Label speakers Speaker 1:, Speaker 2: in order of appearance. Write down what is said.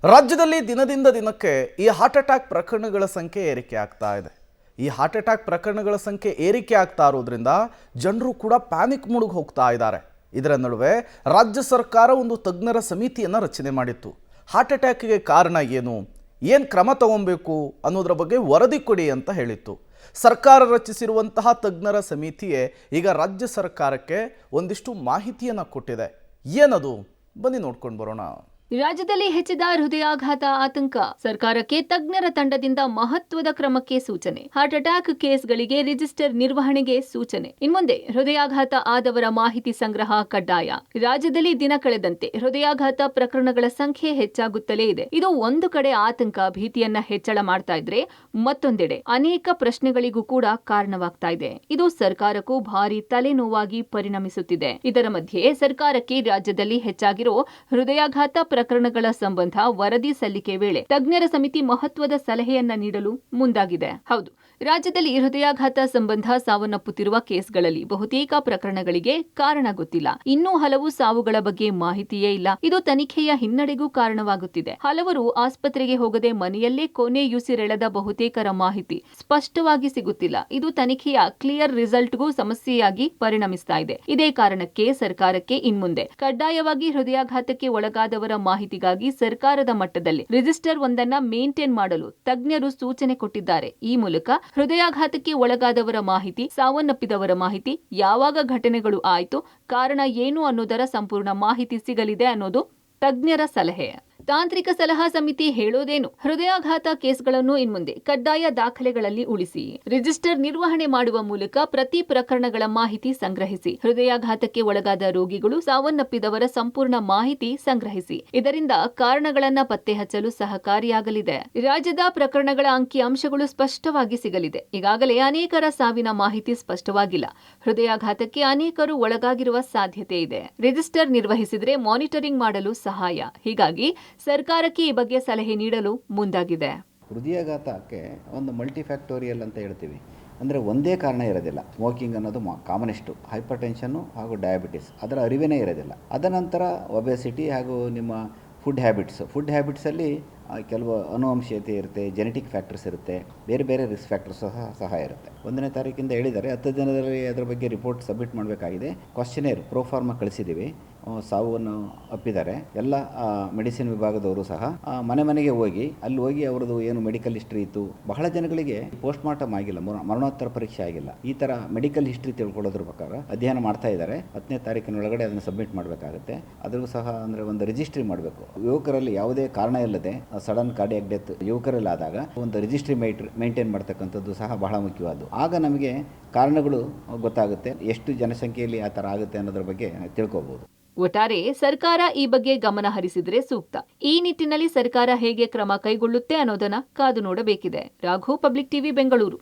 Speaker 1: ರಾಜ್ಯದಲ್ಲಿ ದಿನದಿಂದ ದಿನಕ್ಕೆ ಈ ಹಾರ್ಟ್ ಅಟ್ಯಾಕ್ ಪ್ರಕರಣಗಳ ಸಂಖ್ಯೆ ಏರಿಕೆ ಆಗ್ತಾ ಇದೆ. ಈ ಹಾರ್ಟ್ ಅಟ್ಯಾಕ್ ಪ್ರಕರಣಗಳ ಸಂಖ್ಯೆ ಏರಿಕೆ ಆಗ್ತಾ ಇರೋದ್ರಿಂದ ಜನರು ಕೂಡ ಪ್ಯಾನಿಕ್ ಮೂಡ್ಗೆ ಹೋಗ್ತಾ ಇದ್ದಾರೆ. ಇದರ ನಡುವೆ ರಾಜ್ಯ ಸರ್ಕಾರ ಒಂದು ತಜ್ಞರ ಸಮಿತಿಯನ್ನು ರಚನೆ ಮಾಡಿತ್ತು. ಹಾರ್ಟ್ ಅಟ್ಯಾಕ್ಗೆ ಕಾರಣ ಏನು ಕ್ರಮ ತಗೊಬೇಕು ಅನ್ನೋದರ ಬಗ್ಗೆ ವರದಿ ಕೊಡಿ ಅಂತ ಹೇಳಿತ್ತು. ಸರ್ಕಾರ ರಚಿಸಿರುವಂತಹ ತಜ್ಞರ ಸಮಿತಿಯೇ ಈಗ ರಾಜ್ಯ ಸರ್ಕಾರಕ್ಕೆ ಒಂದಿಷ್ಟು ಮಾಹಿತಿಯನ್ನು ಕೊಟ್ಟಿದೆ. ಏನದು ಬನ್ನಿ ನೋಡ್ಕೊಂಡು ಬರೋಣ.
Speaker 2: ರಾಜ್ಯದಲ್ಲಿ ಹೆಚ್ಚಿದ ಹೃದಯಾಘಾತ ಆತಂಕ, ಸರ್ಕಾರಕ್ಕೆ ತಜ್ಞರ ತಂಡದಿಂದ ಮಹತ್ವದ ಕ್ರಮಕ್ಕೆ ಸೂಚನೆ. ಹಾರ್ಟ್ ಅಟ್ಯಾಕ್ ಕೇಸ್ಗಳಿಗೆ ರಿಜಿಸ್ಟರ್ ನಿರ್ವಹಣೆಗೆ ಸೂಚನೆ. ಇನ್ಮುಂದೆ ಹೃದಯಾಘಾತ ಆದವರ ಮಾಹಿತಿ ಸಂಗ್ರಹ ಕಡ್ಡಾಯ. ರಾಜ್ಯದಲ್ಲಿ ದಿನ ಕಳೆದಂತೆ ಹೃದಯಾಘಾತ ಪ್ರಕರಣಗಳ ಸಂಖ್ಯೆ ಹೆಚ್ಚಾಗುತ್ತಲೇ ಇದೆ. ಇದು ಒಂದು ಕಡೆ ಆತಂಕ ಭೀತಿಯನ್ನ ಹೆಚ್ಚಳ ಮಾಡ್ತಾ ಇದ್ರೆ, ಮತ್ತೊಂದೆಡೆ ಅನೇಕ ಪ್ರಶ್ನೆಗಳಿಗೂ ಕೂಡ ಕಾರಣವಾಗ್ತಾ ಇದೆ. ಇದು ಸರ್ಕಾರಕ್ಕೂ ಭಾರಿ ತಲೆನೋವಾಗಿ ಪರಿಣಮಿಸುತ್ತಿದೆ. ಇದರ ಮಧ್ಯೆ ಸರ್ಕಾರಕ್ಕೆ ರಾಜ್ಯದಲ್ಲಿ ಹೆಚ್ಚಾಗಿರೋ ಹೃದಯಾಘಾತ ಪ್ರಕರಣಗಳ ಸಂಬಂಧ ವರದಿ ಸಲ್ಲಿಕೆ ವೇಳೆ ತಜ್ಞರ ಸಮಿತಿ ಮಹತ್ವದ ಸಲಹೆಯನ್ನ ನೀಡಲು ಮುಂದಾಗಿದೆ. ಹೌದು, ರಾಜ್ಯದಲ್ಲಿ ಹೃದಯಾಘಾತ ಸಂಬಂಧ ಸಾವನ್ನಪ್ಪುತ್ತಿರುವ ಕೇಸ್ಗಳಲ್ಲಿ ಬಹುತೇಕ ಪ್ರಕರಣಗಳಿಗೆ ಕಾರಣ ಗೊತ್ತಿಲ್ಲ. ಇನ್ನೂ ಹಲವು ಸಾವುಗಳ ಬಗ್ಗೆ ಮಾಹಿತಿಯೇ ಇಲ್ಲ. ಇದು ತನಿಖೆಯ ಹಿನ್ನಡೆಗೂ ಕಾರಣವಾಗುತ್ತಿದೆ. ಹಲವರು ಆಸ್ಪತ್ರೆಗೆ ಹೋಗದೆ ಮನೆಯಲ್ಲೇ ಕೊನೆಯುಸಿರೆಳೆದ ಬಹುತೇಕರ ಮಾಹಿತಿ ಸ್ಪಷ್ಟವಾಗಿ ಸಿಗುತ್ತಿಲ್ಲ. ಇದು ತನಿಖೆಯ ಕ್ಲಿಯರ್ ರಿಸಲ್ಟ್ಗೂ ಸಮಸ್ಯೆಯಾಗಿ ಪರಿಣಮಿಸ್ತಾ ಇದೆ. ಇದೇ ಕಾರಣಕ್ಕೆ ಸರ್ಕಾರಕ್ಕೆ ಇನ್ಮುಂದೆ ಕಡ್ಡಾಯವಾಗಿ ಹೃದಯಾಘಾತಕ್ಕೆ ಒಳಗಾದವರ ಮಾಹಿತಿಗಾಗಿ ಸರ್ಕಾರದ ಮಟ್ಟದಲ್ಲಿ ರಿಜಿಸ್ಟರ್ ಒಂದನ್ನ ಮೇಂಟೈನ್ ಮಾಡಲು ತಜ್ಞರು ಸೂಚನೆ ಕೊಟ್ಟಿದ್ದಾರೆ. ಈ ಮೂಲಕ ಹೃದಯಾಘಾತಕ್ಕೆ ಒಳಗಾದವರ ಮಾಹಿತಿ, ಸಾವನ್ನಪ್ಪಿದವರ ಮಾಹಿತಿ, ಯಾವಾಗ ಘಟನೆಗಳು ಆಯಿತು, ಕಾರಣ ಏನು ಅನ್ನೋದರ ಸಂಪೂರ್ಣ ಮಾಹಿತಿ ಸಿಗಲಿದೆ ಅನ್ನೋದು ತಜ್ಞರ ಸಲಹೆ. ತಾಂತ್ರಿಕ ಸಲಹಾ ಸಮಿತಿ ಹೇಳೋದೇನು? ಹೃದಯಾಘಾತ ಕೇಸ್ಗಳನ್ನು ಇನ್ಮುಂದೆ ಕಡ್ಡಾಯ ದಾಖಲೆಗಳಲ್ಲಿ ಉಳಿಸಿ, ರಿಜಿಸ್ಟರ್ ನಿರ್ವಹಣೆ ಮಾಡುವ ಮೂಲಕ ಪ್ರತಿ ಪ್ರಕರಣಗಳ ಮಾಹಿತಿ ಸಂಗ್ರಹಿಸಿ. ಹೃದಯಾಘಾತಕ್ಕೆ ಒಳಗಾದ ರೋಗಿಗಳು, ಸಾವನ್ನಪ್ಪಿದವರ ಸಂಪೂರ್ಣ ಮಾಹಿತಿ ಸಂಗ್ರಹಿಸಿ. ಇದರಿಂದ ಕಾರಣಗಳನ್ನ ಪತ್ತೆ ಹಚ್ಚಲು ಸಹಕಾರಿಯಾಗಲಿದೆ. ರಾಜ್ಯದ ಪ್ರಕರಣಗಳ ಅಂಕಿಅಂಶಗಳು ಸ್ಪಷ್ಟವಾಗಿ ಸಿಗಲಿದೆ. ಈಗಾಗಲೇ ಅನೇಕರ ಸಾವಿನ ಮಾಹಿತಿ ಸ್ಪಷ್ಟವಾಗಿಲ್ಲ. ಹೃದಯಾಘಾತಕ್ಕೆ ಅನೇಕರು ಒಳಗಾಗಿರುವ ಸಾಧ್ಯತೆ ಇದೆ. ರಿಜಿಸ್ಟರ್ ನಿರ್ವಹಿಸಿದ್ರೆ ಮಾನಿಟರಿಂಗ್ ಮಾಡಲು ಸಹಾಯ. ಹೀಗಾಗಿ ಸರ್ಕಾರಕ್ಕೆ ಈ ಬಗ್ಗೆ ಸಲಹೆ ನೀಡಲು ಮುಂದಾಗಿದೆ.
Speaker 3: ಹೃದಯಾಘಾತಕ್ಕೆ ಒಂದು ಮಲ್ಟಿಫ್ಯಾಕ್ಟೋರಿಯಲ್ ಅಂತ ಹೇಳ್ತೀವಿ. ಅಂದರೆ ಒಂದೇ ಕಾರಣ ಇರೋದಿಲ್ಲ. ಸ್ಮೋಕಿಂಗ್ ಅನ್ನೋದು ಕಾಮನೆಸ್ಟು, ಹೈಪರ್ ಟೆನ್ಷನ್ನು ಹಾಗೂ ಡಯಾಬಿಟಿಸ್, ಅದರ ಅರಿವೇನೇ ಇರೋದಿಲ್ಲ. ಅದನಂತರ ಒಬೆಸಿಟಿ ಹಾಗೂ ನಿಮ್ಮ ಫುಡ್ ಹ್ಯಾಬಿಟ್ಸಲ್ಲಿ ಕೆಲವು ಅನುವಂಶೀಯತೆ ಇರುತ್ತೆ, ಜೆನೆಟಿಕ್ ಫ್ಯಾಕ್ಟರ್ಸ್ ಇರುತ್ತೆ, ಬೇರೆ ಬೇರೆ ರಿಸ್ಕ್ ಫ್ಯಾಕ್ಟರ್ಸ್ ಸಹ ಇರುತ್ತೆ. 1ನೇ ತಾರೀಕಿಂದ ಹೇಳಿದ್ದಾರೆ, 10 ದಿನದಲ್ಲಿ ಅದರ ಬಗ್ಗೆ ರಿಪೋರ್ಟ್ ಸಬ್ಮಿಟ್ ಮಾಡಬೇಕಾಗಿದೆ. ಕ್ವಶ್ಚನೇರ್ ಪ್ರೋಫಾರ್ಮ ಕಳಿಸಿದ್ದೀವಿ. ಸಾವನ್ನು ಅಪ್ಪಿದ್ದಾರೆ. ಎಲ್ಲ ಮೆಡಿಸಿನ್ ವಿಭಾಗದವರು ಸಹ ಮನೆಗೆ ಹೋಗಿ ಅವರದು ಏನು ಮೆಡಿಕಲ್ ಹಿಸ್ಟ್ರಿ ಇತ್ತು. ಬಹಳ ಜನಗಳಿಗೆ ಪೋಸ್ಟ್ ಮಾರ್ಟಮ್ ಆಗಿಲ್ಲ, ಮರಣೋತ್ತರ ಪರೀಕ್ಷೆ ಆಗಿಲ್ಲ. ಈ ಥರ ಮೆಡಿಕಲ್ ಹಿಸ್ಟ್ರಿ ತಿಳ್ಕೊಳ್ಳೋದ್ರ ಪ್ರಕಾರ ಅಧ್ಯಯನ ಮಾಡ್ತಾ ಇದ್ದಾರೆ. 10ನೇ ತಾರೀಕಿನೊಳಗಡೆ ಅದನ್ನು ಸಬ್ಮಿಟ್ ಮಾಡಬೇಕಾಗುತ್ತೆ. ಅದಕ್ಕೂ ಸಹ ಅಂದರೆ ಒಂದು ರಿಜಿಸ್ಟ್ರಿ ಮಾಡಬೇಕು. ಯುವಕರಲ್ಲಿ ಯಾವುದೇ ಕಾರಣ ಇಲ್ಲದೆ ಸಡನ್ ಕಾರ್ಡಿಯಾಕ್ ಡೆತ್ ಯುವಕರಲ್ಲಿ ಆದಾಗ ಒಂದು ರಿಜಿಸ್ಟ್ರಿ ಮೇಂಟೈನ್ ಮಾಡ್ತಕ್ಕಂಥದ್ದು ಸಹ ಬಹಳ ಮುಖ್ಯವಾದ್ದು. ಆಗ ನಮಗೆ ಕಾರಣಗಳು ಗೊತ್ತಾಗುತ್ತೆ, ಎಷ್ಟು ಜನಸಂಖ್ಯೆಯಲ್ಲಿ ಆ ಥರ ಆಗುತ್ತೆ ಅನ್ನೋದ್ರ ಬಗ್ಗೆ ತಿಳ್ಕೋಬಹುದು.
Speaker 2: ಒಟ್ಟಾರೆ ಸರ್ಕಾರ ಈ ಬಗ್ಗೆ ಗಮನ ಹರಿಸಿದ್ರೆ ಸೂಕ್ತ. ಈ ನಿಟ್ಟಿನಲ್ಲಿ ಸರ್ಕಾರ ಹೇಗೆ ಕ್ರಮ ಕೈಗೊಳ್ಳುತ್ತೆ ಅನ್ನೋದನ್ನ ಕಾದು ನೋಡಬೇಕಿದೆ. Raghu, public TV, Bengaluru.